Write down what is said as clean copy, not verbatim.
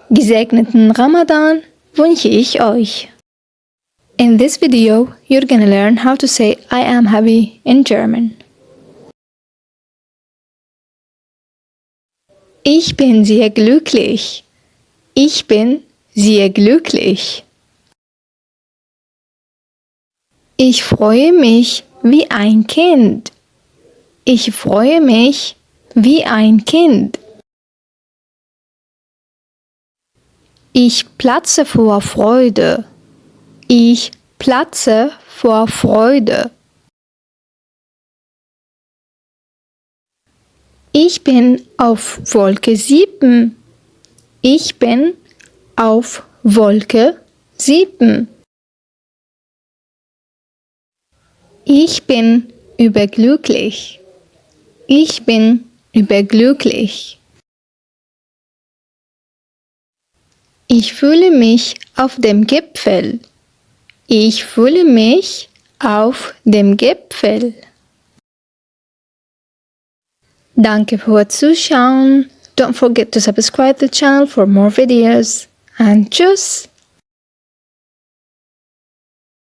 gesegneten Ramadan wünsche ich euch. In this video, you're gonna learn how to say I am happy in German. Ich bin sehr glücklich. Ich bin sehr glücklich. Ich freue mich wie ein Kind. Ich freue mich wie ein Kind. Ich platze vor Freude. Ich platze vor Freude. Ich bin auf Wolke 7. Ich bin auf Wolke 7. Ich bin überglücklich. Ich bin überglücklich. Ich fühle mich auf dem Gipfel. Ich fühle mich auf dem Gipfel. Danke für Zuschauen. Don't forget to subscribe the channel for more videos. And tschüss!